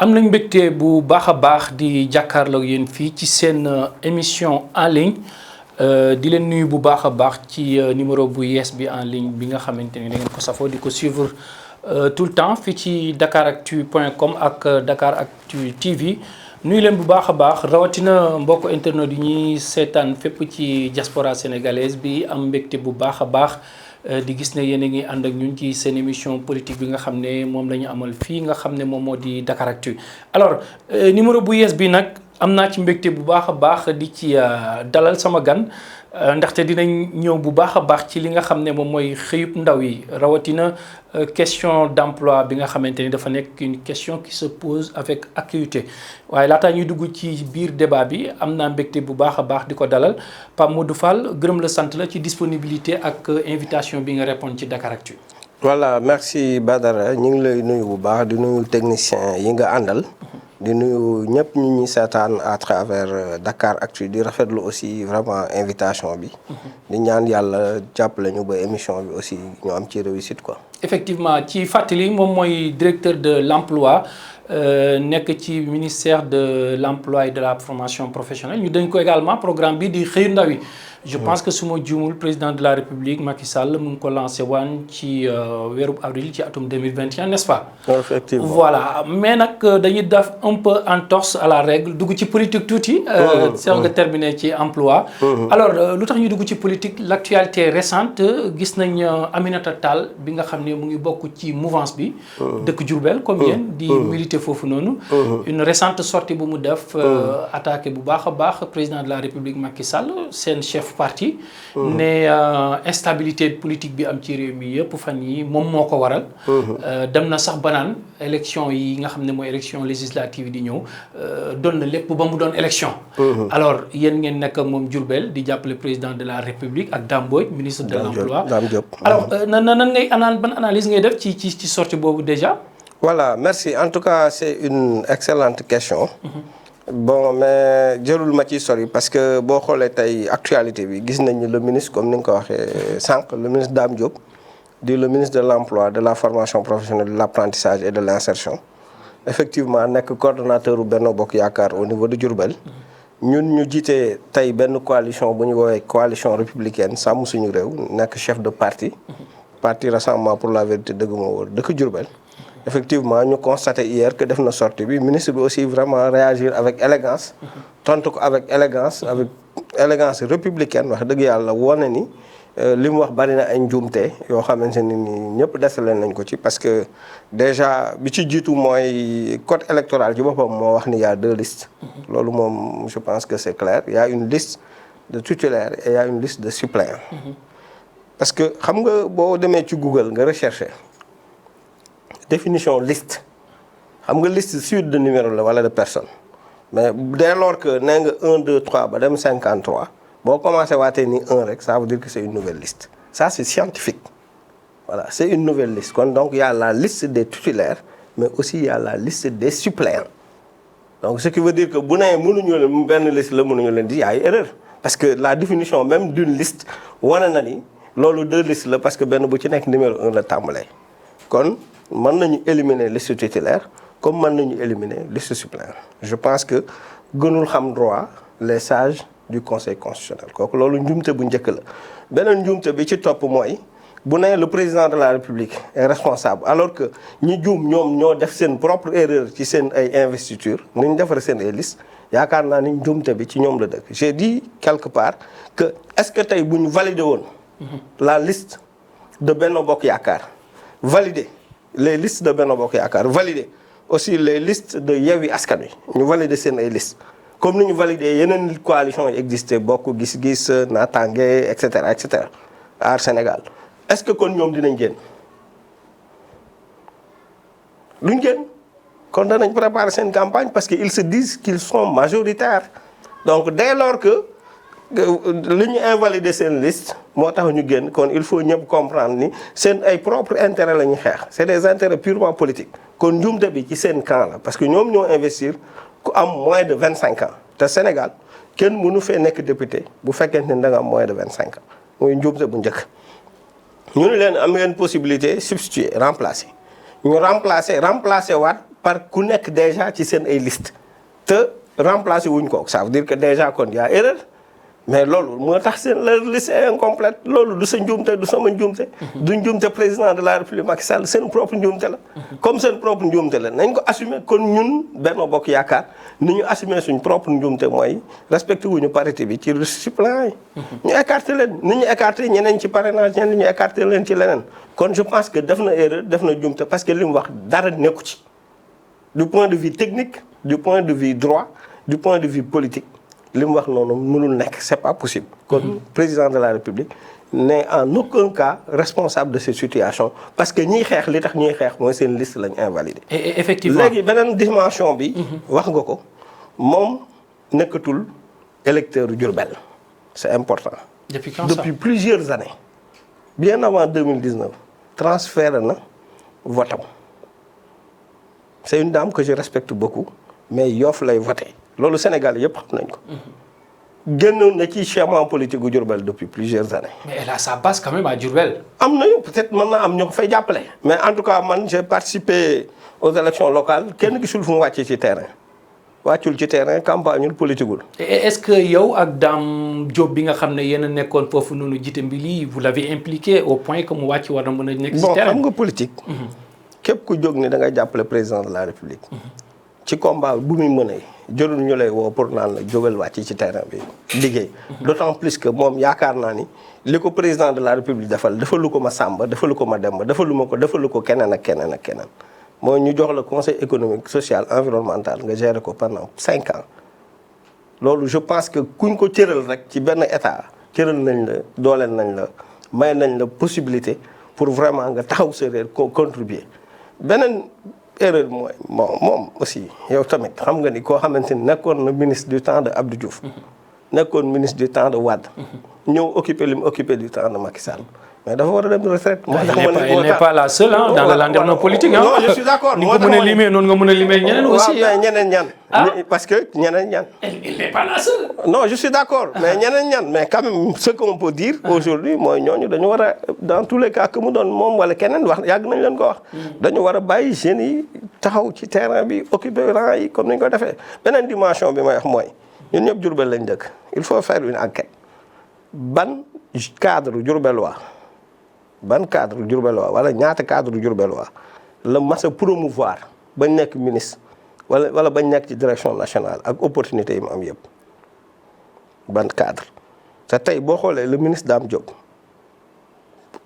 am nañ mbégte bu baax a baax di jàkkaarloo yéen fii ci seen émission en ligne di leen nuyu bu baax a baax ci numéro bu yees bi en ligne bi nga xamante ni da ngeen ko safoo di ko suivre tout le temps fii ci dakaractu.com ak Dakaractu TV nuyu leen bu baax a baax rawatina mbokk internet yi ñuy seetaan fépp ci diaspora sénégalaise bi am mbégte bu baax a baax. di gis ne yéen a ngi ànd ak ñun ci seen émission politique bi nga xam ne moom la ñu amal fii nga xam ne moom moo di Dakaractu alors numéro bu yees bi nag am naa ci mbégte bu baax a baax di ci dalal sama gan ndaxte dinañ ñëw bu baax a baax ci li nga xam ne moom mooy xëyub ndaw yi rawatina question d'emploi bi nga xamante ni dafa nekk une question qui se pose avec acuité waaye laataa ñuy dugg ci biir débat bi am naa mbégte bu baax a baax di ko dalal Pape Modou Fall gërëm la sant la ci disponibilité ak invitation bi nga répondre ci Dakaractu. voilà merci Badara ñu ngi lay nuyu bu baax di nuyu technicien yi nga àndal. di nuyu ñëpp ñu ñuy seetaan à travers Dakaractu di rafetlu aussi vraiment invitation bi. di ñaan yàlla jàppale ñu ba émission bi aussi ñu am ci réussite quoi. effectivement ci fàttali moom mooy directeur de l'emploi nekk ci ministère de l'emploi et de la formation professionnelle ñu dañ ko également programme bi di xëyu ndaw yi. je pense que su ma juumul président de la république Macky Sall mu ngi ko lancé waan ci weeru avril ci atum 2021 n'est-ce pas. effectivement voilà mais nag dañuy def un peu entorse à la règle dugg ci politique tuuti. soo nga terminé ci emploi. alors lu tax ñu dugg ci politique l'actualité récente gis nañ Aminata Tall bi nga xam ne mu ngi bokk ci mouvance bi. dëkk Diourbel comme yéen di militer foofu noonu. une récente sortie bu mu def. attaqué bu baax a baax président de la république Macky Sall seen chef. parti ne instabilité politique bi am ci réew mi yëpp fan yi moom moo ko waral dem na sax banaan élection yi nga xam ne mooy élection législative yi di ñëw doon na lépp ba mu doon élection alors yéen ngeen nekk moom Diourbel di jàppale président de la République ak Dame Mbodj ministre de l'emploi alors nan ngay ban analyse ngay def ci sortie boobu déjà. voilà merci en tout cas c'est une excellente question. bon mais jërul ma ci sori parce que boo xoolee tey actualité bi gis nañu le ministre comme ni nga ko waxee sànq le ministre Dame Diop di le ministre de l'emploi de la formation professionnelle de l'apprentissage et de l'insertion effectivement nekk coordonnateur u Benno Bokk Yaakaar au niveau de Diourbel ñun ñu jiite tey benn coalition bu ñu woowee coalition républicaine sàmm suñu réew nekk chef de parti Rassemblement pour la vérité dëgg moo wóor dëkk Diourbel effectivement ñu constaté hier que def na sortie bi ministre bi aussi vraiment réagir avec élégance tontu ko avec élégance républicaine wax dëgg yàlla wone ni li mu wax bari na ay njuumte yoo xamante ne ni ñëpp desale nañ ko ci parce que déjà bi ci jiitu mooy code électoral ci boppam moo wax ni y a 2 listes loolu moom je pense que c'est clair il y a une liste de titulaires et il y a une liste de suppléants parce que xam nga boo demee ci Google nga rechercher définition liste xam nga liste suite de numéro la wala de personne mais dès lors que nee nga 1 2 3 ba dem 53 boo commencé waatee ni 1 rek ça veut dire que c'est une nouvelle liste ça c'est scientifique voilà c'est une nouvelle liste kon donc il y a la liste des titulaires mais aussi il y a la liste des suppléants donc ce qui veut dire que bu nee mënuñu leen benn liste la mënuñu leen di y a ay erreur parce que la définition même d'une liste wane na ni loolu 2 listes la parce que benn bu ci nekk numéro 1 la tàmbalee kon mën nañu éliminer liste titulaire comme mën nañu éliminer liste suppléant je pense que gënul xam droit les sages du conseil constitutionnel kooku loolu njuumte bu njëkk la beneen njuumte bi ci topp mooy bu nee le président de la république est responsable alors que ñi juum ñoom ñoo def seen propre erreur ci seen ay investiture ni ñu defar seen ay liste yaakaar naa ni njuumte bi ci ñoom la dëkk j'ai dit quelque part que est-ce que tey bu ñu valider woon la liste de Benno Bokk Yaakaar valider les listes de Benno Bokk Yaakaar valider aussi les listes de Yewwi Askan Wi ñu valider seen ay listes comme ni ñu valider yeneen coalition yi existé bokk gis-gis naataange et cetera Aar Sénégal est-ce que kon ñoom dinañ génn duñ génn kon danañ préparer seen campagne parce que ils se disent qu'ils sont majoritaires donc dès lors que li ñu invalider seen liste moo tax ñu génn kon il faut ñëpp comprendre ni seen ay propre intérêt la ñuy xeex c'est des intérêts purement politiques kon njuumte bi ci seen camp la parce que ñoom ñoo investir ku am moins de 25 ans te Sénégal kenn mënu fee nekk député bu fekkente ne da nga am moins de 25 ans muy njuumte bu njëkk ñu ne leen am ngeen possibilité substituer remplacer ñu remplacer waat par ku nekk déjà ci seen ay liste te remplacer wuñ ko ça veut dire que déjà kon y a erreur mais loolu moo tax seen la liste est incomplète loolu du sa njuumte du sama njuumte du njuumte président de la république Macky Sall seen propre njuumte la comme seen propre njuumte la nañ ko assumer kon ñun Benno Bokk Yaakaar ni ñu assumer suñ propre njuumte mooy respecté wuñu parité bi ci suppléants yi ñu écarté leen ni ñu écarté ñeneen ci parrainage ñeneen ñu écarté leen ci leneen kon je pense que def na erreur def na njuumte parce que li mu wax dara nekku ci du point de vue technique du point de vue droit du point de vue politique li mu wax noonu mënul nekk c'est pas possible kon président de la République n'est en aucun cas responsable de cette situation parce que ñiy xeex li tax ñuy xeex mooy seen liste lañ invalidé et effectivement léegi beneen dimension bi wax nga ko moom nekkatul électeur Diourbel c'est important depuis quand ça depuis plusieurs années bien avant 2019 transféré na votam c'est une dame que je respecte beaucoup mais Yoff lay voté loolu Sénégal yëpp xam nañ ko génnoon na ci schéma politique gu Diourbel depuis plusieurs années. mais elle a sa base quand même à Diourbel. am nañu peut-être mën naa am ñoo ko fay jàppale. mais en tout cas man j'ai participé aux élections locales kenn gisul fu mu wàccee ci terrain wàccul ci terrain campagneul politiqueul. et est-ce que yow ak Dame Diop bi nga xam ne yéen a nekkoon foofu noonu jiite mbili vous l'avez impliqué au point que mu wàcc war na mën a nekk ci terrain. bon xam nga politique. képp ku jóg ni da ngay jàppale président de la République. ci combat bu muy mënee jërul ñu lay woo pour naan la jógal wàcc ci terrain bi liggéey. d'autant plus que moom yaakaar naa ni li ko président de la République defalu ko ma Samba defalu ko ma Demba defalu ko keneen ak keneen ak keneen. mooy ñu jox la conseil économique social environnemental nga gérer ko pendant 5 ans loolu je pense que kuñ ko cëral rek ci benn état cëral nañ la dooleel nañ la may nañ la possibilité pour vraiment nga taxaw sa réer contribuer beneen erreur mooy bon moom aussi yow tamit xam nga ni koo xamante ni nekkoon na ministre du temps de Abdou Diouf nekkoon ministre du temps de Wade ñëw occupé li mu occupé du temps de Macky Sall mais dafa war a dem retraite. moo tax ma ne elle n'est pas la seule dans le landerneau politique non je suis d'accord. ni nga ko mën a limee noonu nga mën a limee ñeneen aussi. waaw mais ñeneen ñan. parce que ñeneen ñan. elle n'est pas la seule. non je suis d'accord mais ñeneen ñan mais quand même ce qu'on peut dire aujourd'hui mooy ñooñu dañu war a dans tous les cas que mu doon moom wala keneen wax yàgg nañ leen ko wax. dañu war a bàyyi jeunes yi taxaw ci terrain bi occuper rang yi comme ni ñu ko defee. beneen dimension bi may wax mooy ñun ñëpp Diourbel lañ dëkk il faut faire une enquête ban cadre diourbellois ban cadre diourbellois wala ñaata cadre diourbellois la mas a promouvoir bañ nekk ministre wala bañ nekk ci direction nationale ak opportunité yi mu am yëpp ban cadre te tey boo xoolee le ministre Dame Diop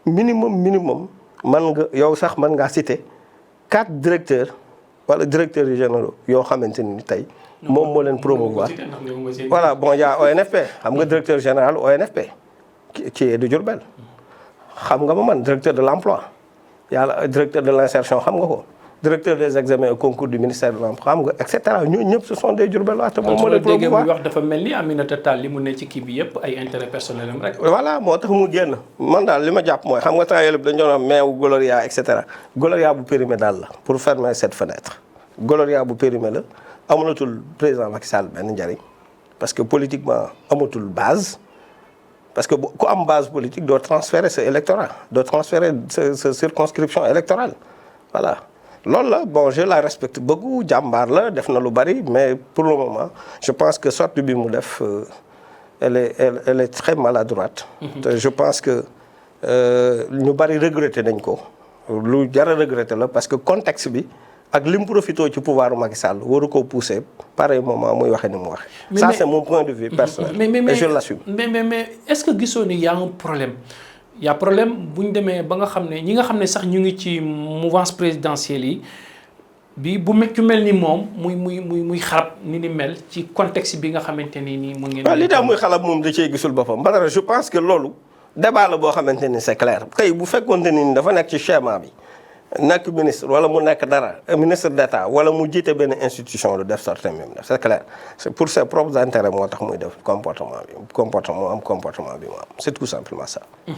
minimum man nga yow sax mën ngaa citer 4 directeurs wala directeurs généraux yoo xamante ni tey moom moo leen promouvoir voilà bon y a ONFP xam nga directeur général ONFP qui est de Diourbel xam nga ma man directeur de l'emploi yàlla directeur de l'insertion xam nga ko directeur des examens au concours du ministère de l'emploi xam nga et cetera ñooñu ñëpp ce sont des Diourbellois te moom moo leen promouvoir wax dafa mel ni Aminata Tall li mu ne ci kii bi yëpp ay intérêt personnel am rek. voilà moo tax mu génn man daal li ma jàpp mooy xam nga temps yële dañu doon am meew Gloria et cetera Gloria bu périmé daal la pour fermer cette fenêtre Gloria bu périmé la amulatul président Macky Sall benn njariñ parce que politiquement amatul base. parce que ku am base politique doo transférer sa électorat doo transférer sa circonscription électorale voilà loolu la bon je la respecte beaucoup jàmbaar la def na lu bari mais pour le moment je pense que sortie bi mu def elle est très maladroite. te je pense que ñu bari regretter nañ ko lu jar a regretter la parce que contexte bi ak li mu profité ci pouvoir Macky Sall waru ko pousser pareil moment muy waxee ni mu waxee. ça c'est mon point de vue personnel. et je l'assume. mais est-ce que gisoo ni y a un problème y a problème bu ñu demee ba nga xam ne ñi nga xam ne sax ñu ngi ci mouvance présidentielle yi bi bu ku mel ni moom muy xarab ni mel ci contexte bi nga xamante ni nii mu ngeen. waaw li tax muy xalab moom da cee gisul boppam Badara je pense que loolu débat la boo xamante ni c'est clair tey bu fekkoonte ni dafa nekk ci schéma bi. nekk ministre wala mu nekk dara ministre d'État wala mu jiite benn institution lu def sorte même c'est clair c'est pour ses propres intérêts moo tax muy def comportement bi mu am c'est tout simplement ça. Oui.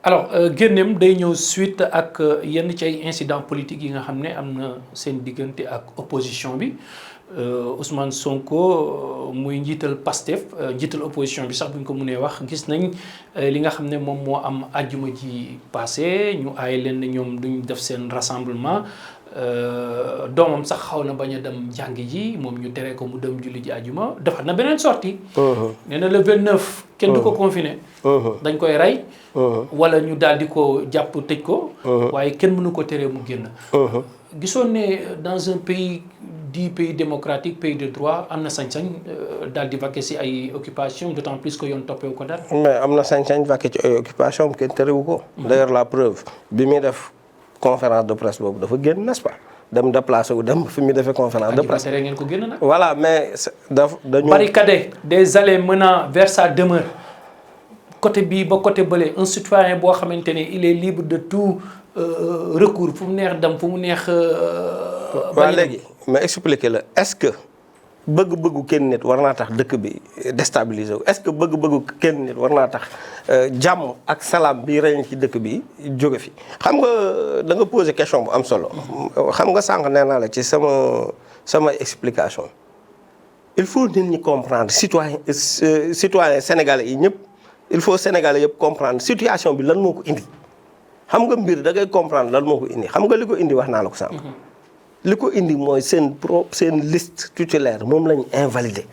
alors génneem day ñëw suite ak yenn ci ay incidents politiques yi nga xam ne am na seen diggante ak opposition bi Ousmane Sonko muy njiital Pastef njiital opposition bi sax bu ñu ko mënee wax gis nañ li nga xam ne moom moo am àjjuma ji passé ñu aay leen ne ñoom duñ def seen rassemblement doomam sax xaw na bañ a dem jàngi ji moom ñu tere ko mu dem julli ji àjjuma defar na beneen sortie nee na le 29 kenn du ko confiné dañ koy rey wala ñu daal di ko jàpp tëj ko waaye kenn mënu ko teree mu génn gisoon ne dans un pays dit pays démocratique pays de droit am na sañ-sañ daal di vaquer si ay occupation d'autant plus que yoon toppewu ko dara. mais am na sañ-sañ vaquer ci ay occupation kenn terewu ko d'ailleurs la preuve bi muy def conférence de presse boobu dafa génn n'est-ce pas dem déplacé wu dem fi mu defee conférence de presse. tere ngeen ko génn nag. voilà mais dañu barricader des allées menant vers sa demeure côté bii ba côté bële un citoyen boo xamante ne il est libre de tout recours fu mu neex dem fu mu neex. waaw léegi ma expliquer la est-ce que bëgg-bëggu kenn nit war naa tax dëkk bi déstabiliser wu est-ce que bëgg-bëggu kenn nit war naa tax jàmm ak salaam bi reñ ci dëkk bi jóge fi xam nga da nga poser question bu am solo xam nga sànq nee naa la ci sama explication il faut nit ñi comprendre citoyen sénégalais yi ñëpp il faut sénégalais yëpp comprendre situation bi lan moo ko indi xam nga mbir da ngay comprendre lan moo ko indi xam nga li ko indi wax naa la ko sànq li ko indi mooy seen liste tutélaire moom la ñu invalidé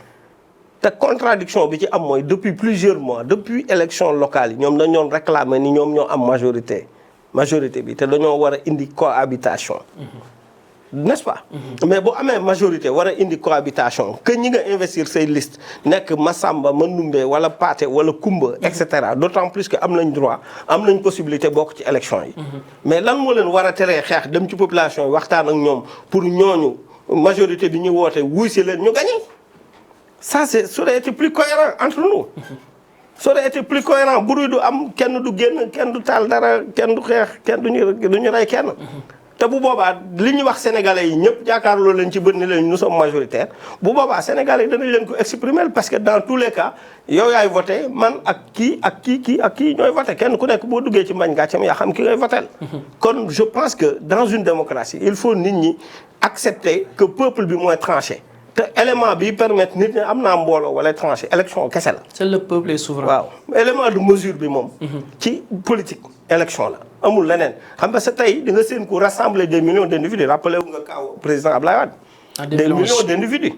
te contradiction bi ci am mooy depuis plusieurs mois depuis élection locale yi ñoom dañu doon réclamer ni ñoom ñoo am majorité bi te dañoo war a indi cohabitation n'est-ce pas mais bu amee majorité war a indi cohabitation que ñi nga investir say liste nekk Massamba Mandoumbe wala Pathé wala Kumba et cetera d'autant plus que am nañ droit am nañ possibilité bokk ci élection yi mais lan moo leen war a teree xeex dem ci population yi waxtaan ak ñoom pour ñooñu majorité bi ñu woote wuy si leen ñu gagné ça ça aurait été plus cohérent entre nous ça aurait été plus cohérent bruit du am kenn du génn kenn du taal dara kenn du xeex kenn duñu rey kenn te bu boobaa li ñuy wax sénégalais yi ñëpp jàkkaarloo leen ci bët ni leen nous sommes majoritaires bu boobaa sénégalais yi danañ leen ko exprimer parce que dans tous les cas yow yaay voté man ak kii ñooy voté kenn ku nekk boo duggee ci mbañ gàccam yaa xam ki ngay voté. kon je pense que dans une démocratie il faut nit ñi accepter que peuple bi mooy tranché te élément bi permettre nit ñi am naa mbooloo wala tranché élection kese la. c'est le peuple est souverain. waaw élément de mesure bi moom. ci politique élection la. amul leneen xam nga sa tey di nga seen ko rassembler des millions d'individus rappelé wu nga kaaw président Abdoulaye Wade. des millions d'individus.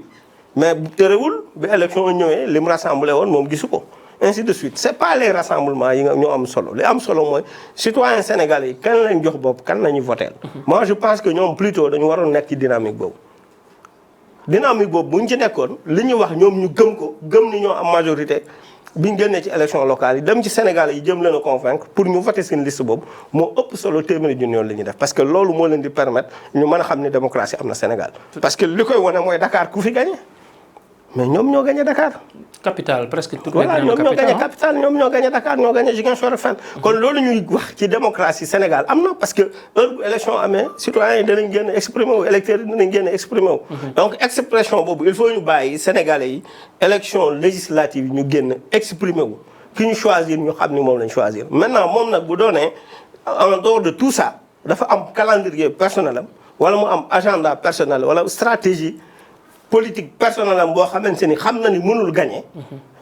mais terewul bi élection ñëwee li mu rassemblé woon moom gisu ko ainsi de suite c'est pas les rassemblements yi nga ñoo am solo li am solo mooy citoyen sénégalais yi kan lañ jox bopp kan lañu voter. moi je pense que ñoom plutôt dañu waroon nekk ci dynamique boobu. dynamique boobu bu ñu ci nekkoon li ñu wax ñoom ñu gëm ko gëm ni ñoo am majorité. bi ñu génnee ci élection locale yi dem ci Sénégal yi jëm leen a convaincre pour ñu voter seen liste boobu moo ëpp solo téeméeri junni yoon li ñuy def parce que loolu moo leen di permettre ñu mën a xam ni démocratie am na Sénégal. parce que li koy wane mooy Dakar ku fi gagné mais ñoom ñoo gagné Dakar. capitale presque toutes les voilà grandes ñoom ñoo gagné capitales. capitale ñoom ñoo gagné Dakar ñoo gagné Ziguinchor Fane. kon loolu ñuy wax ci démocratie Sénégal am na parce que heure bu élection amee citoyens yi danañ génn exprimer wu électeurs yi danañ génn exprimer wu. donc expression boobu il faut ñu bàyyi Sénégalais yi élection législative yi ñu génn exprimer wu. ki ñu choisir ñu xam ni moom lañ choisir maintenant moom nag bu doonee en dehors de tout ça dafa am calendrier personnel am wala mu am agenda personnel wala stratégie politique personnel am boo xamante ni xam na ni mënul gagner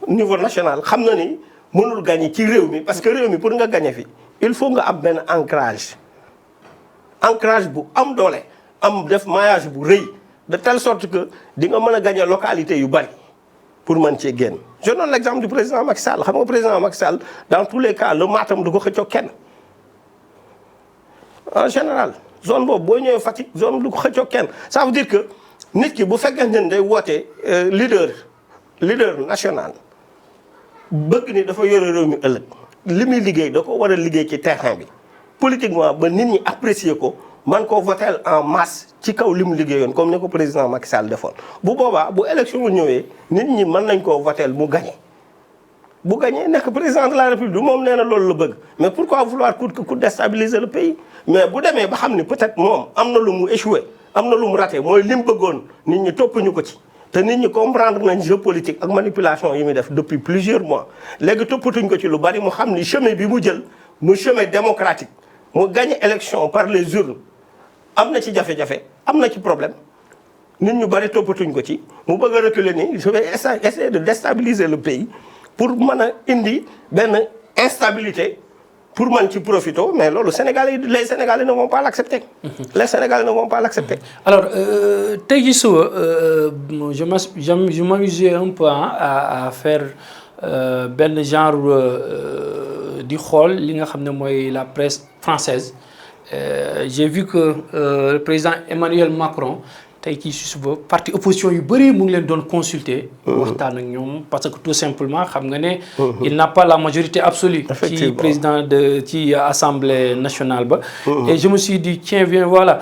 niveau national xam na ni mënul gagner ci réew mi parce que réew mi pour nga gagner fi il faut nga am benn ancrage bu am doole am def maillage bu rëy de telle sorte que di nga mën a gagner localité yu bari pour mën cee génn. je donne l'exemple du président Macky Sall xam nga président Macky Sall dans tous les cas le Matam du ko xëccoo kenn en général zone boobu boo ñëwee Fatick zone du ko xëccoo kenn ça veut dire que nit ki bu fekkente ne day woote leader national bëgg ni dafa yore réew mi ëllëg li muy liggéey da ko war a liggéey ci terrain bi politiquement ba nit ñi apprécier ko man koo voter en masse ci kaw li mu liggéeyoon comme ni ko président Macky Sall defoon bu boobaa bu élection ñëwee nit ñi mën nañ koo voter mu gagné bu gagné nekk président de la République moom nee na loolu la bëgg mais pourquoi vouloir coûte que coûte déstabiliser le pays mais bu demee ba xam ni peut-être moom am na lu mu échoué am na lu mu raté mooy li mu bëggoon nit ñi toppuñu ko ci te nit ñi comprendre nañ jeu politique ak manipulation yi muy def depuis plusieurs mois léegi toppatuñ ko ci lu bari mu xam ni chemin bi mu jël mu chemin démocratique mu gagné élection par les urnes am na ci jafe-jafe am na ci problème nit ñu bari toppatuñ ko ci mu bëgg a reculer ni je vais essayer de déstabiliser le pays pour mën a indi benn instabilité pour man ci profito mais loolu les Sénégalais ne vont pas l'accepter. Les Sénégalais ne vont pas l'accepter. Alors tey jii suba je m'amusais un peu à faire benn genre di xool li nga xam ne mooy la presse française j'ai vu que le président Emmanuel Macron tey ci suba parti opposition yu bëri mu ngi leen doon consulter. waxtaan ak ñoom parce que tout simplement xam nga ne. il n'a pas la majorité absolue. ci président ci assemblée nationale ba. et je me suis dit tiens bien voilà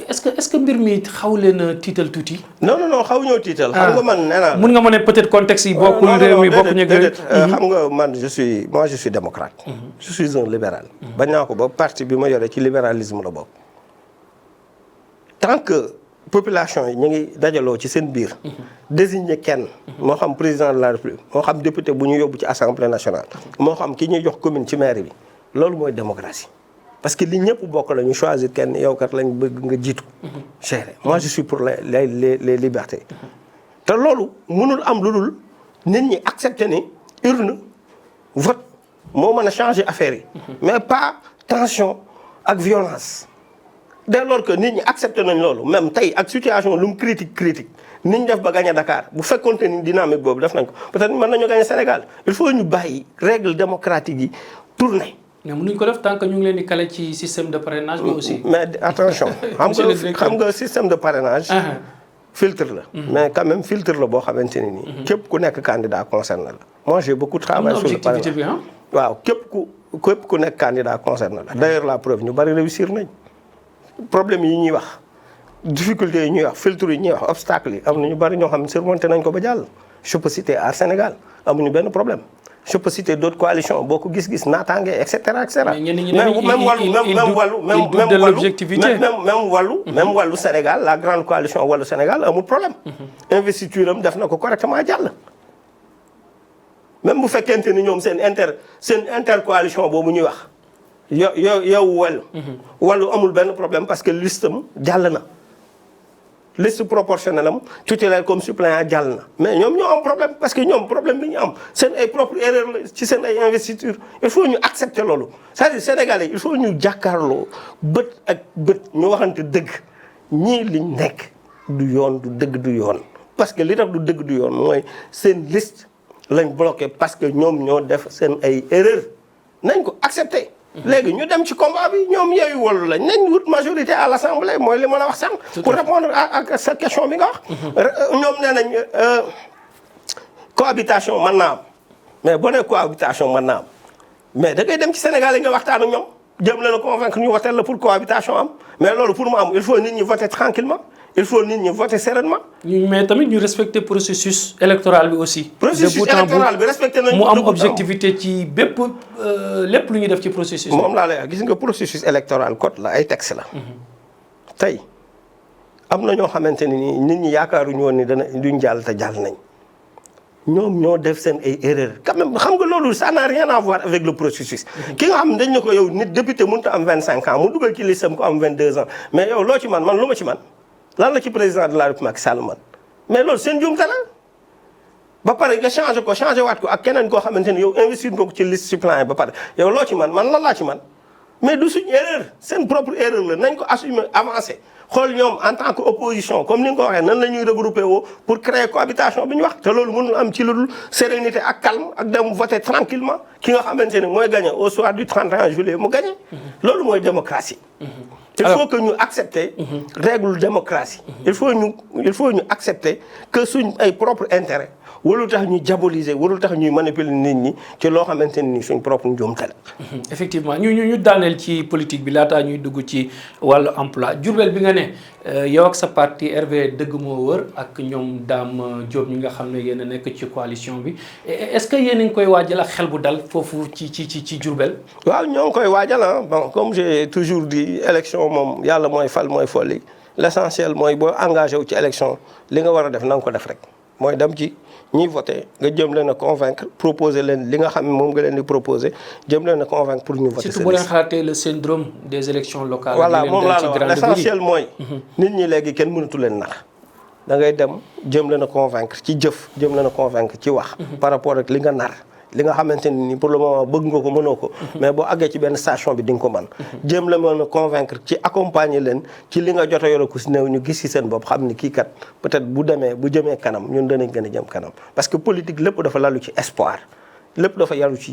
est-ce que mbir mi xaw leen a tiital tuuti. non xaw ñoo tiital. xam nga man nee naa mun nga ma ne peut-être contexte yi bokkul réew mi bokkuñu ak xam nga man je suis démocrate. je suis un libéral. bañ naa ko ba parti bi ma yore ci libéralisme la bokk. tant que population yi ñu ngi dajaloo ci seen biir. désigner kenn. moo xam président de la République moo xam député bu ñu yóbbu ci assemblée nationale. moo xam ki ñuy jox commune ci maire bi loolu mooy démocratie. parce que li ñëpp bokk la ñu choisir kenn yow kat lañ bëgg nga jiitu. gérer moi je suis pour les libertés. te loolu mënul am lu dul nit ñi accepter ni urne vote moo mën a changer affaire yi. mais pas tension ak violence. dès lors que nit ñi accepté nañ loolu même tey ak situation lu mu critique nit ñi def ba gagné Dakar bu fekkoonte ni dynamique boobu def nañ ko peut-être mën nañu gagné Sénégal il faut ñu bàyyi règle démocratique yi tourner. mais mënuñ ko def tant que ñu ngi leen di kale ci système de parrainage bi aussi. mais attention xam nga système de parrainage. filtre la. mais quand même filtre la boo xamante ne nii. képp ku nekk candidat concerné la. moi j'ai beaucoup travaillé sur le parrainage waaw képp ku nekk candidat concerné la. d'ailleurs la preuve ñu bari réussir nañ. problème yi ñuy wax difficulté yi ñuy wax filtre yi ñuy wax obstacle yi am na ñu bari ñoo xam ne surmonté nañ ko ba jàll. je peux citer Aar Sénégal amuñu benn problème je peux citer d'autres coalitions boo ko gis-gis naataange et cetera et cetera. même wàllu Sénégal la grande coalition wàllu Sénégal amul problème. investiture am def na ko correctement jàll. même bu fekkente ni ñoom seen intercoalition boobu ñuy wax. yow wàllu amul benn problème parce que liste am jàll na liste proportionnelle am titulaire comme suppléant jàll na mais ñoom ñoo am problème parce que ñoom problème bi ñu am seen ay propre erreur la ci seen ay investiture il faut ñu accepter loolu c'est-à-dire sénégalais il faut ñu jàkkaarloo bët ak bët ñu waxante dëgg ñii liñ nekk du yoon du dëgg du yoon parce que li tax du dëgg du yoon mooy seen liste lañ bloqué parce que ñoom ñoo def seen ay erreur nañ ko accepter léegi ñu dem ci combat bi ñoom yeeyu wàllu lañ nañ wut majorité à l'Assemblée mooy li ma la wax sànq. pour répondre à sa question bi nga wax. ñoom nee nañ cohabitation mën naa am mais boo nee cohabitation mën naa am mais da ngay dem ci Sénégal yi nga waxtaan ak ñoom jëm leen a convaincre ñu voter la pour cohabitation am mais loolu pour mu am il faut nit ñi voter tranquillement il faut nit ñi voter sereinement. mais tamit ñu respecter processus électoral bi aussi. processus électoral bi respecté nañ mu am objectivité ci bépp lépp lu ñuy def ci processus. moom laa lay gis nga processus électoral code la ay texte la. tey am na ñoo xamante ne ni nit ñi yaakaaruñu woon ni duñ jàll te jàll nañ ñoom ñoo def seen ay erreurs quand même xam nga loolu ça n'a rien à voir avec le processus. ki nga xam ne dañ ne ko yow nit député mënut a am 25 ans mu dugal ci listam ko am 22 ans mais yow loo ci man lu ma ci man lan la ci président de la République Macky Sall man mais loolu seen jumte la ba pare nga changé waat ko ak keneen koo xamante ni yow investir nga ko ci liste suppléant ba pare yow loo ci man lan laa ci man mais du suñu erreur seen propre erreur la nañ ko assumer avancer xool ñoom en tant que opposition comme ni nga ko waxee nan la ñuy regrouper woo pour créer cohabitation bi ñu wax te loolu mënul am ci lu dul sérénité ak calme ak dem voter tranquillement ki nga xamante ni mooy gagné au soir du 31 juillet mu gagné loolu mooy démocratie. il faut que ñu accepter règle démocratie. il faut ñu accepter que suñ ay propre intérêt warul tax ñuy diaboliser warul tax ñuy manipuler nit ñi ci loo xamante ni suñ propre njuumte la. effectivement ñu daaneel ci politique bi laataa ñuy dugg ci wàllu emploi Diourbel bi nga ne yow ak sa parti RV dëgg moo wër ak ñoom Dame Diop ñi nga xam ne yéen a nekk ci coalition bi est-ce que yéen a ngi koy waajal ak xel bu dal foofu ci Diourbel. waaw ñoo ngi koy waajal bon comme j'ai toujours dit élection moom yàlla mooy fal mooy folli l'essentiel mooy boo engagé wu ci élection li nga war a def na nga ko def rek mooy dem ci ñiy voté nga jëm leen a convaincre proposer leen li nga xam ne moom nga leen di proposer jëm leen a convaincre pour ñu voter. surtout boo leen xalaatee le syndrome des élections locales. voilà moom laa la wax l'essentiel mooy. nit ñi léegi kenn mënatu leen nax da ngay dem jëm leen a convaincre ci jëf jëm leen a convaincre ci wax. par rapport ak li nga nar li nga xamante ni pour le moment bëgg nga ko mënoo ko. mais boo àggee ci benn station bi di nga ko mën. jéem la mën a convaincre ci accompagner leen ci li nga jot a yore ku si néew ñu gis ci seen bopp xam ni kii kat peut-être bu jëmee kanam ñun danañ gën a jëm kanam parce que politique lépp dafa lalu ci espoir lépp dafa yalu ci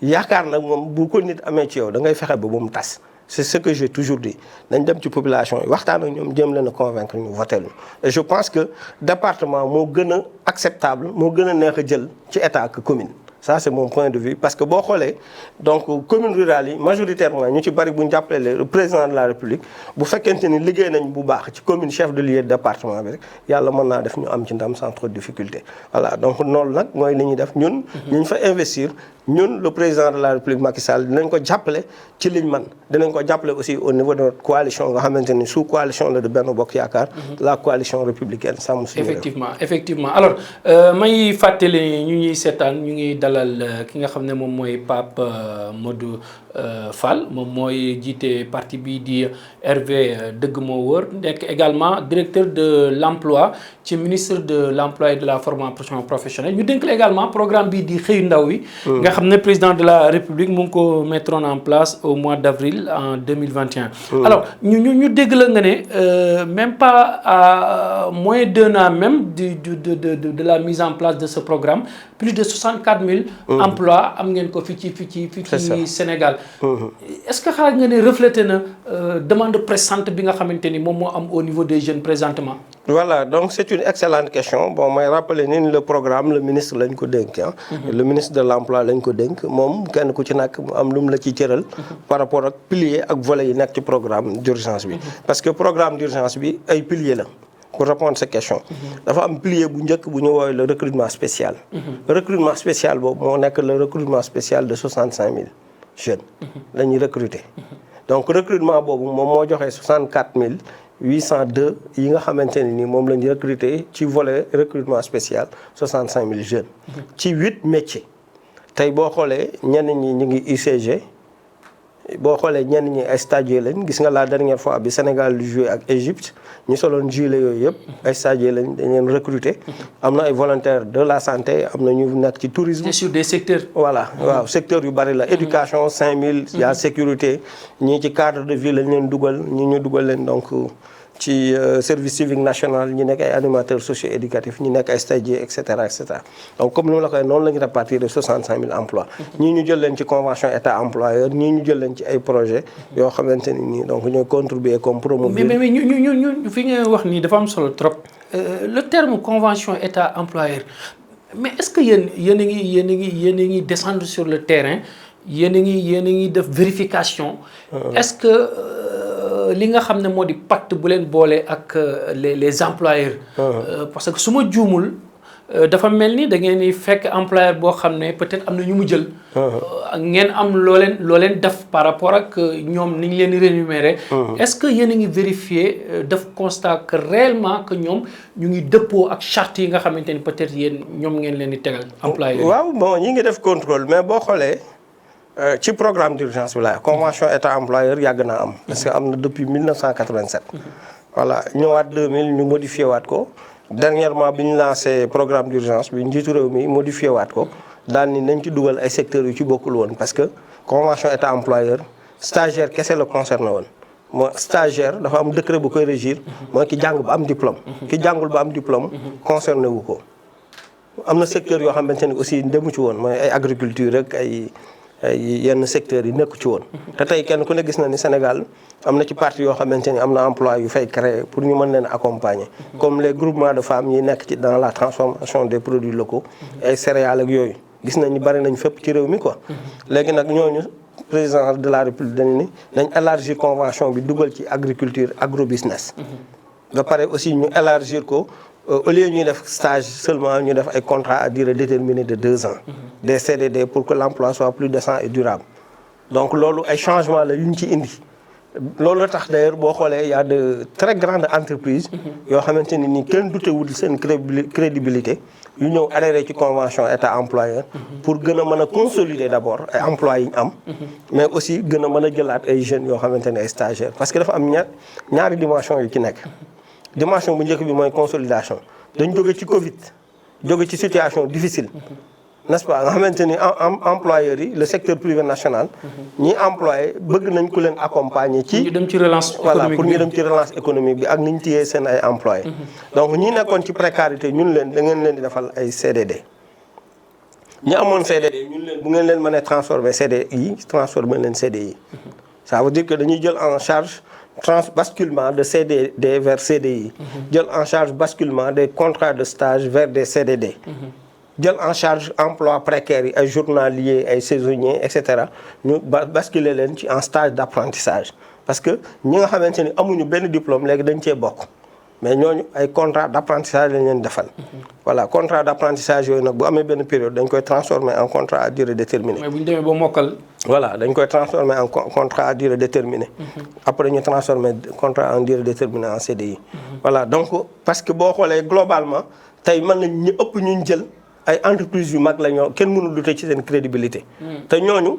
yaakaar nag moom bu ko nit amee ci yow da ngay fexe ba mu tas. c'est ce que j'ai toujours dit nañ dem ci population yi waxtaan ak ñoom jéem leen a convaincre ñu voter ñu et je pense que département moo gën a acceptable moo gën a neex a jël ci état que commune. ça c'est mon point de vue parce que boo xoolee donc commune rurale yi majoritairement ñu ci bari bu ñu jàppale le président de la république bu fekkente ni liggéey nañ bu baax ci commune chef de lieu département bi rek yàlla mën naa def ñu am ci ndam sans trop de difficulté. voilà donc loolu nag mooy li ñuy def ñun. ñu fa investir. ñun le président de la république Macky Sall dinañ ko jàppale ci liñ man dinañ ko jàppale aussi au niveau de notre coalition nga xamante ni sous coalition la de Benno Bokk Yaakaar. la coalition républicaine sàmm suñu réew. effectivement alors may fàttali ñu ñuy seetaan ñu ngi dalal ki nga xam ne moom mooy Pape Modou Fall moom mooy jiite parti bii di RV Dëgg Moo Wóor nekk également directeur de l'emploi ci ministre de l'emploi et de la formation professionnelle ñu dénk la également programme bii di xëyu ndaw wi. nga xam ne président de la république mu ngi ko mettre en place au mois d'avril en 2021. alors ñu dégg la nga ne même pas à moins d'un an même de la mise en place de ce programme plus de 64 000 emplois am ngeen ko fii ci Sénégal. est-ce que xalaat nga ne reflété na demande pressante bi nga xamante ni moom moo am au niveau des jeunes présentement. voilà donc c'est une excellente question bon may rappeler ni le programme le ministre lañ ko dénk le ministre de l'emploi lañ ko dénk moom kenn ku ci nekk mu am lu mu la ci cëral par rapport ak pilier ak volet yi nekk ci programme d'urgence bi parce que programme d'urgence bi ay pilier la pour répondre à cette question dafa am pilier bu njëkk bu ñu woowee le recrutement spécial recrutement spécial boobu moo nekk le recrutement spécial de 65 000 jeunes la ñuy recruter donc recrutement boobu moom moo joxee 64 802 yi nga xamante ne ni moom la ñu recruter ci volet recrutement spécial 65 000 jeunes ci 8 métiers tey boo xoolee ñenn ñi ñu ngi UCG boo xoolee ñenn ñi ay stagiaires lañ gis nga la dernière fois bi Sénégal di jouer ak Égypte ñu soloon gilet yooyu yëpp ay stagiaires lañ dañ leen recruter am na ay volontaires de la santé am na ñu nekk ci tourisme. sur des secteurs. voilà waaw secteur yu bari la éducation 5000. y a sécurité ñii ci cadre de vie lañ leen dugal ñi ñu dugal leen donc ci service civique national ñi nekk ay animateurs socio-éducatifs ñi nekk ay stagiaires et cetera et cetera donc comme ni ma la koy noonu la ñu répartir de 65 000 emplois ñii ñu jël leen ci convention état employeur ñii ñu jël leen ci ay projets yoo xamante ni nii donc ñooy contribuer comme promouvoir. mais ñu fi nga wax nii dafa am solo trop le terme convention état employeur mais est-ce que yéen a ngi descendre sur le terrain yéen a ngi def vérification. est-ce que li nga xam ne moo di pacte bu leen boole ak les employeurs. parce que su ma juumul dafa mel ni da ngeen di fekk employeur boo xam ne peut-être am na ñu mu jël. ngeen am loo leen def par rapport ak ñoom ni ñu leen di rémunérer. est-ce que yéen a ngi vérifier def constat que réellement que ñoom ñu ngi dëppoo ak charte yi nga xamante ni peut-être yéen ñoom ngeen leen di tegal employeur. waaw bon ñi ngi def contrôle mais boo xoolee. ci programme d'urgence bi la convention état employeur yàgg naa am parce que am na depuis 1987 voilà ñëwaat 2000 ñu modifié waat ko dernièrement bi ñu lancé programme d'urgence bi njiitu réew mi modifié waat ko daal ni nañ ci dugal ay secteurs yu ci bokkul woon parce que convention état employeur stagiaire kese la concerné woon moo stagiaire dafa am décret bu koy régir mooy ki jàng ba am diplôme ki jàngul ba am diplôme concerné wu ko am na secteur yoo xamante ni aussi demu ci woon mooy ay agriculture rek ay yenn secteurs yi nekku ci woon te tey kenn ku ne gis na ni Sénégal am na ci parti yoo xamante ni am na emploi yu fay créer pour ñu mën leen accompagner comme les groupements de femmes yi nekk ci dans la transformation des produits locaux ay céréales ak yooyu gis nañ ni bari nañ fépp ci réew mi quoi léegi nag ñooñu président de la République dañu ni dañ élargir convention bi dugal ci agriculture agrobusiness ba pare aussi ñu élargir ko au lieu ñuy def stage seulement ñu def ay contrats à durée déterminée de 2 ans des CDD pour que l'emploi soit plus décent et durable donc loolu ay changement la yu ñu ci indi loolu la tax d'ailleurs boo xoolee y a de très grandes entreprises yoo xamante ni nii kenn dutewul seen crédibilité yu ñëw adhéré ci convention état employeur pour gën a mën a consolider d'abord ay emplois yi ñu am mais aussi gën a mën a jëlaat ay jeunes yoo xamante ne ay stagiaires parce que dafa am ñaari dimension yu ci nekk dimension bu njëkk bi mooy consolidation dañ jóge ci Covid jóge ci situation difficile n'est-ce pas nga xamante ni employeurs yi le secteur privé national. ñi employé bëgg nañ ku leen accompagner ci. ñu dem ci relance voilà économique pour ñu dem ci relance économique bi ak ni ñu téyee seen ay employés. donc ñi nekkoon ci précarité ñun leen da ngeen leen di defal ay CDD. ñi amoon CDD ñun leen bu ngeen leen mënee transformer CDI transformer leen CDI. ça veut dire que dañuy jël en charge basculement de CDD vers CDI. jël en charge basculement des contrats de stage vers des CDD. jël en charge emploi précaire yi ay journaliers ay saisonniers et cetera ñu basculer leen ci en stage d'apprentissage parce que ñi nga xamante ni amuñu benn diplôme léegi dañ cee bokk mais ñooñu ay contrat d'apprentissage lañ leen defal. voilà contrat d'apprentissage yooyu nag bu amee benn période dañ koy transformer en contrat à durée déterminée. mais bu ñu demee ba mokkal. voilà dañ koy transformer en contrat à durée déterminée. après ñu transformer contrat en durée déterminée en CDI. voilà donc parce que boo xoolee globalement tey mën nañ ñu ëpp ñu jël. ay entreprises yu mag la ñoo kenn mënul dute ci seen crédibilité. te ñooñu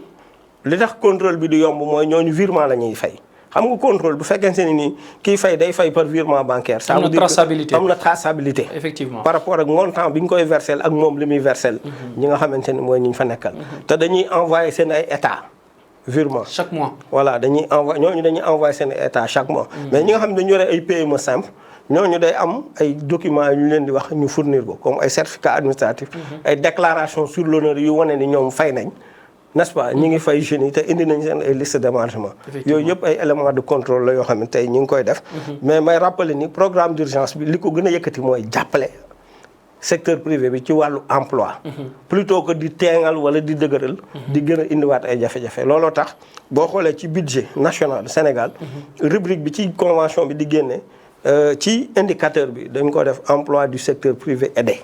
li tax contrôle bi du yomb mooy ñooñu virement la ñuy fay. xam nga contrôle bu fekkente ne nii kii fay day fay par virement bancaire. ça veut dire que am na traçabilité. effectivement par rapport ak montant bi ñu koy versel ak moom li muy versel. ñi nga xamante ni mooy ñi ñu fa nekkal. te dañuy envoyer seen ay état virement chaque mois. voilà dañuy envoyer seen état chaque mois. mais ñi nga xam ne dañu yore ay PME simple. ñooñu day am ay documents yu ñu leen di wax ñu fournir ko comme ay certificat administratif ay déclaration sur l'honneur yu wane ni ñoom fay nañ n'est-ce pas ñi ngi fay jeunes yi te indi nañ seen ay liste d'émargement yooyu yëpp ay éléments de contrôle la yoo xam ne tey ñi ngi koy def mais may rappeler ni programme d'urgence bi li ko gën a yëkkati mooy jàppale secteur privé bi ci wàllu emploi plutôt que di teengal wala di dëgëral di gën a indiwaat ay jafe-jafe looloo tax boo xoolee ci budget national Sénégal rubrique bi ci convention bi di génne ci indicateur bi dañ ko def emploi du secteur privé aidé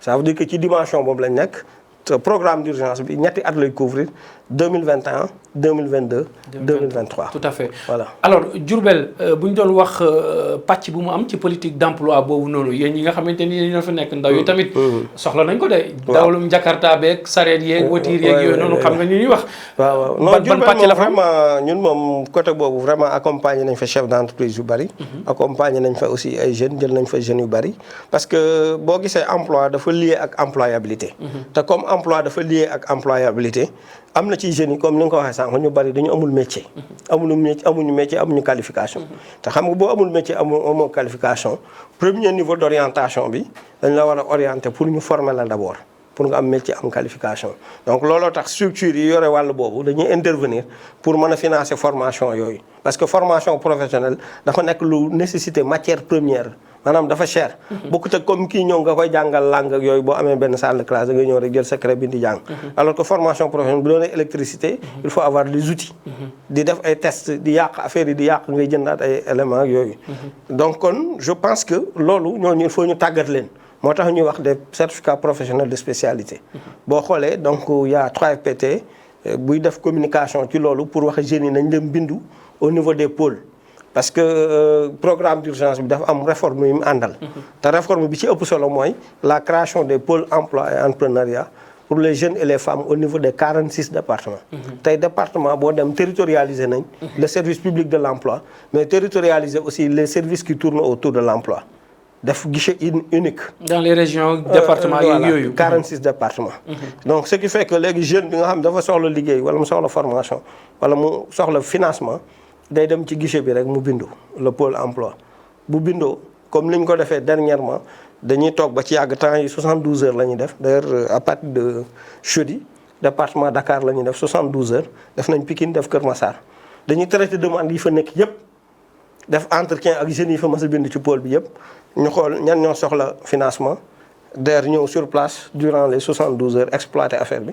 ça veut dire que ci dimension boobu lañ nekk te programme d'urgence bi ñetti at lay couvrir 2021 2022 2023. tout à fait voilà. alors Diourbel bu ñu doon wax pàcc bu mu am ci politique d'emploi boobu noonu yéen ñi nga xamante ni ñoo fa nekk ndaw yi tamit. soxla nañ ko de. dawalum Jakarta beeg sareet yeeg voiture yeeg yooyu noonu xam nga ñu ñuy wax. waaw non Diourbel moom vraiment ñun moom côté boobu vraiment accompagné nañ fa chef d'entreprise yu bari. accompagné nañ fa aussi ay jeunes jël nañ fa jeunes yu bari parce que boo gisee emploi dafa lié ak employabilité. te comme emploi dafa lié ak employabilité am na ci jeunes yi comme ni nga ko waxee sànq ñu bari dañu amul métier. amuñu métier amuñu qualification. te xam nga boo amul métier amoo qualification premier niveau d'orientation bi dañ la war a orienter pour ñu former la d'abord pour nga am métier am qualification. donc looloo tax structure yi yore wàll boobu dañuy intervenir pour mën a financer formation yooyu parce que formation professionnelle dafa nekk lu nécessité matière première. maanaam dafa cher. bokkut ak comme kii ñëw nga koy jàngal langue ak yooyu boo amee benn salle de classe da nga ñëw rek jël secret bi di jàng. alors que formation professionnelle bu doonee électricité. il faut avoir des outils. di def ay tests di yàq affaire yi di yàq ngay jëndaat ay éléments ak yooyu. donc kon je pense que loolu ñooñu il faut ñu tàggat leen. moo tax ñuy wax des certificats professionnels de spécialité. boo xoolee donc y a 3FPT buy def communication ci loolu pour wax jeunes yi nañ dem bindu au niveau des pôles. parce que programme d'urgence bi dafa am réforme yu mu àndal. te réforme bi ci ëpp solo mooy la création des pôles emploi et entrepreneuriat pour les jeunes et les femmes au niveau des 46 départements. tey département boo dem territorialiser nañ. le service public de l'emploi mais territorialiser aussi les services qui tournent autour de l'emploi def guichet unique. dans les régions départements yooyu. 46 départements. donc ce qui fait que léegi jeune bi nga xam dafa soxla liggéey wala mu soxla formation wala mu soxla financement. day dem ci guichet bi rek mu bindu le pôle emploi bu bindoo comme ni ñu ko defee dernièrement dañuy toog ba ci yàgg temps yi 72 heures la ñuy def d'ailleurs à partir de jeudi département Dakar la ñuy def 72 heures def nañ Pikine def Kër Massar dañuy traité demande yi fa nekk yépp def entretien ak jeunes yi fa mas a bind ci pôle bi yépp ñu xool ñan ñoo soxla financement d'ailleurs ñëw sur place durant les 72 heures exploiter affaire bi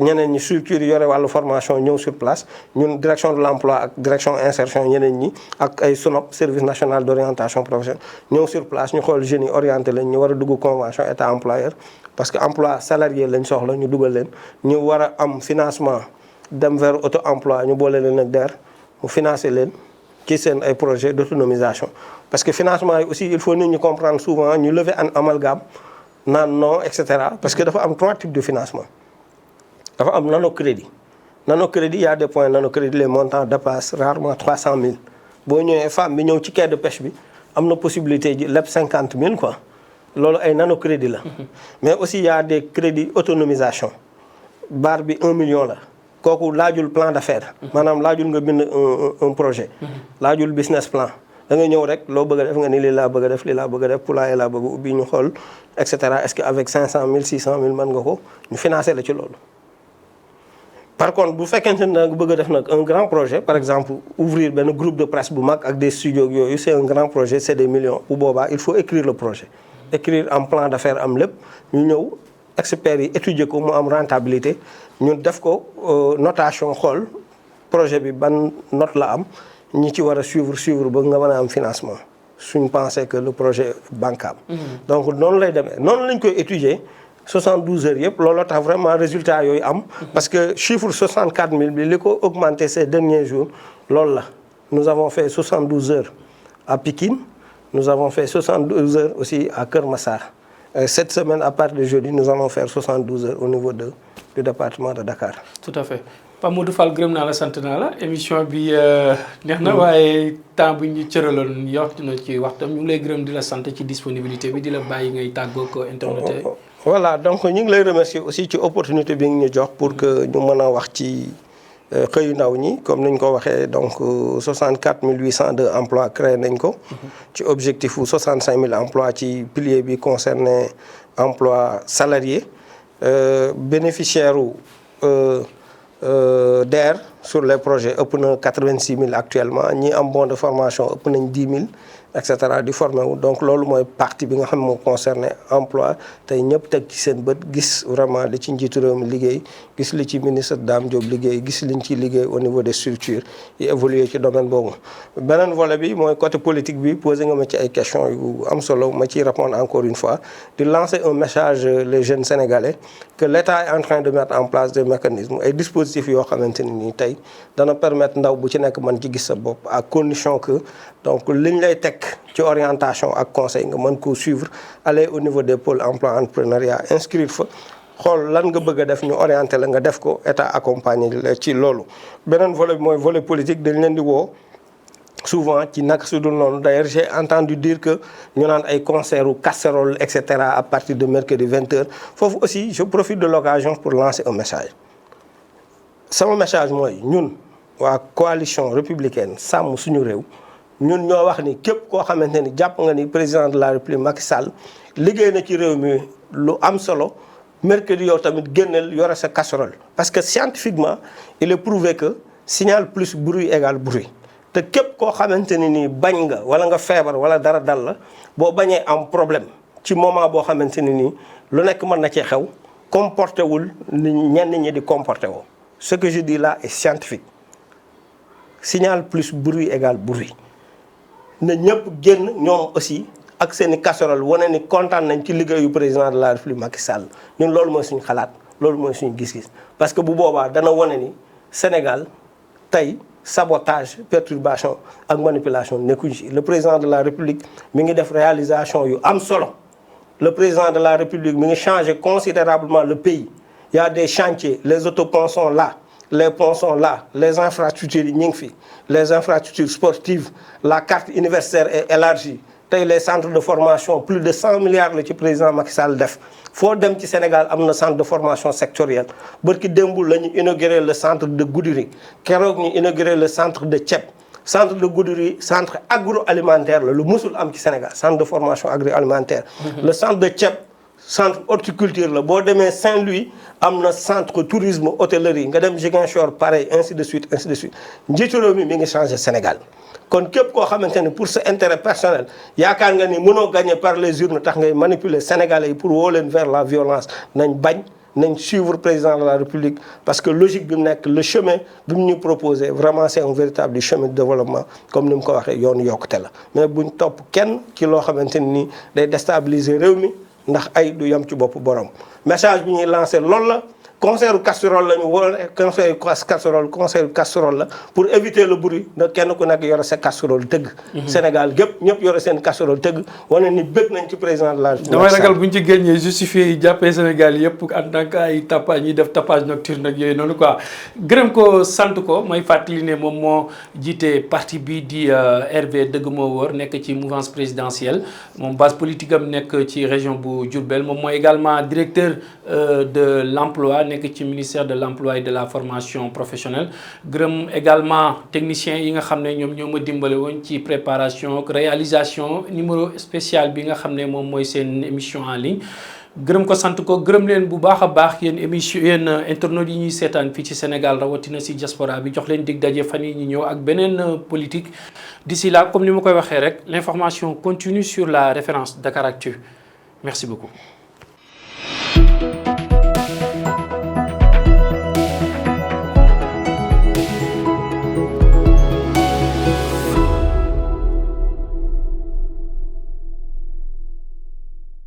ñeneen ñi structure yi yore wàllu formation ñëw sur place ñun direction de l'emploi ak direction insertion ñeneen ñi ak ay SONOP service national d'orientation professionnelle ñëw sur place ñu xool jeunes yi orienté leen ñu war a dugg convention état employeur parce que emploi salarié lañ soxla ñu dugal leen ñu war a am financement dem vers auto emploi ñu boole leen ak DER mu financer leen ci seen ay projet d'autonomisation parce que financement yi aussi il faut nit ñu comprendre souvent ñu lever un amalgame naan non et cetera parce que dafa am 3 types de financement dafa am nanocrédit il y a des points nanocrédit les montants dépassent rarement 300 000 boo ñëwee femme bi ñëw ci quai de pêche bi am na possibilité ji leb 50 000 quoi loolu ay nanocrédit la. mais aussi il y a des crédits autonomisation barre bi 1 million la. kooku laajul plan d'affaires. maanaam laajul nga bind un projet. laajul business plan. da nga ñëw rek loo bëgg a def nga ni lii laa bëgg a def lii laa bëgg a def poulailler laa bëgg ubbi ñu xool et cetera est-ce que avec 500000 600000 mën nga ko ñu financer la ci loolu. par contre bu fekkente ne nga bëgg a def nag un grand projet par exemple ouvrir benn groupe de presse bu mag ak des studios yooyu c'est un grand projet c'est des millions bu boobaa il faut écrire le projet. écrire am plan d'affaires am lépp ñu ñëw experts yi étudier ko mu am rentabilité ñu def ko notation xool projet bi ban note la am. ñi ci war a suivre ba nga mën a am financement suñ pensé que le projet est bancable. donc noonu lay demee noonu lañ koy étudier 72 heures yëpp looloo tax vraiment résultat yooyu am. parce que chiffre 64000 bi li ko augmenté ces derniers jours loolu la. nous avons fait 72 heures à Pikine nous avons fait 72 heures aussi à Keur Massar cette semaine à partir de jeudi nous allons faire 72 heures au niveau du département de Dakar. tout à fait. Pape Modou Fall gërëm naa la sant naa la émission bi neex na waaye temps bu ñu cëraloon yokk na ci waxtam ñu ngi lay gërëm di la sant ci disponibilité bi di la bàyyi ngay tàggoo ko internet. voilà donc ñu ngi lay remercier aussi ci opportunité bi nga ñu jox pour que ñu mën a wax ci xëyu ndaw ñi comme ni ñu ko waxee donc 64 802 emplois créé nañ ko. ci objectif wu 65 000 emplois ci pilier bi concerné emploi salarié bénéficiaire u DER sur les projets ëpp na 86 000 actuellement ñi am bon de formation ëpp nañ 10 000 et cetera di formé wu donc loolu mooy partie bi nga xam ne moo concerné emploi tey ñëpp teg ci seen bët gis vraiment li ci njiitu réew mi liggéey gis li ci ministre Dame Diop liggéey gis liñ ci liggéey au niveau des structures yi évoluer ci domaine boobu. beneen volet bi mooy côté politique bi posé nga ma ci ay questions yu am solo ma ciy répondre encore une fois di lancer un message les jeunes sénégalais que l'État est en train de mettre en place des mécanismes ay dispositifs yoo xamante ne nii tey dana permettre ndaw bu ci nekk mën ci gis sa bopp à condition que donc liñ lay teg ci orientation ak conseil nga mën koo suivre aller au niveau des pôles emploi entrepreneuriat inscrire fa xool lan nga bëgg a def ñu orienté la nga def ko état accompagné la ci loolu. beneen volet bi mooy volet politique dañ leen di woo souvent ci naka su dul noonu d'ailleurs j'ai entendu dire que ñu naan ay concert ou casserole et cetera à partir de mercredi 20h foofu aussi je profite de l'occasion pour lancer un message. sama message mooy ñun waa coalition républicaine sàmm suñu réew. ñun ñoo wax ni képp koo xamante ni jàpp nga ni président de la république Macky Sall liggéey na ci réew mi lu am solo mercredi yow tamit génneel yore sa casserole. parce que scientifiquement il est prouvé que signal plus bruit égale bruit te képp koo xamante ni nii bañ nga wala nga feebar wala dara dal la boo bañee am problème ci moment boo xamante ni nii lu nekk mën na cee xew comporté wul ni ñenn ñi di comporté woo. ce que je dis là est scientifique signal plus bruit égale bruit. na ñëpp génn ñoom aussi ak seeni casserole wane ni kontaan nañ ci liggéeyu président de la république Macky Sall ñun loolu mooy suñu xalaat loolu mooy suñu gis-gis parce que bu boobaa dana wane ni Sénégal tey sabotage perturbation ak manipulation nekkuñu ci le président de la république mi ngi def réalisation yu am solo le président de la république mi ngi changer considérablement le pays il y a des chantiers les autoponts sont là les ponts sont là les infrastructures yi ñu ngi fi les infrastructures sportives la carte universitaire est élargie tey les centres de formation plus de 100 milliards la ci président Macky Sall def foo dem ci Sénégal am na centre de formation sectoriel barki démbul la ñu inauguré le centre de Goudiri keroog ñu inauguré le centre de Thiep centre de Goudiri centre agroalimentaire la lu musul am ci Sénégal centre de formation agroalimentaire le centre de Thiep centre horticulture la boo demee Saint-Louis am na centre tourisme hôtellerie nga dem Ziguinchor pareil ainsi de suite njiitu réew mi ngi changé Sénégal kon képp koo xamante ne pour sa intérêt personnel yaakaar nga ni mënoo gagner par les urnes tax ngay manipuler Sénégalais yi pour woo leen vers la violence nañ bañ nañ suivre président de la République parce que logique bi mu nekk le chemin bi mu ñu proposé vraiment c'est un véritable chemin de développement comme ni mu ko waxee yoonu yokkute la mais buñ topp kenn ci loo xamante ni day déstabiliser réew mi ndax ay du yam ci bopp borom message bi ñuy lancé loolu la concert casserole la ñu wóor concert casserole la pour éviter le bruit na kenn ku nekk yore sa casserole tëgg. Sénégal gépp ñëpp yore seen casserole tëgg wane ni bëgg nañ ci président de la République. damay ragal bu ñu ci génnee justifié yi jàppee Sénégal yëpp en tant que ay tapage ñuy def tapage nocturne ak yooyu noonu quoi gërëm ko sant ko may fàttali ne moom moo jiite parti bi di RV dëgg moo wóor nekk ci mouvance présidentielle moom base politique am nekk ci région bu Diourbel moom mooy également directeur de l'emploi nekk ci ministère de l'emploi et de la formation professionnelle gërëm également techniciens yi nga xam ne ñoom ñoo ma dimbale woon ci préparation ak réalisation numéro spécial bi nga xam ne moom mooy seen émission en ligne gërëm ko sant ko gërëm leen bu baax a baax yéen émission yéen internautes yi ñuy seetaan fii ci Sénégal rawatina si diaspora bi jox leen dig daje fan yi ñu ñëw ak beneen politique d'ici là comme ni ma koy waxee rek l'information continue sur la référence Dakaractu merci beaucoup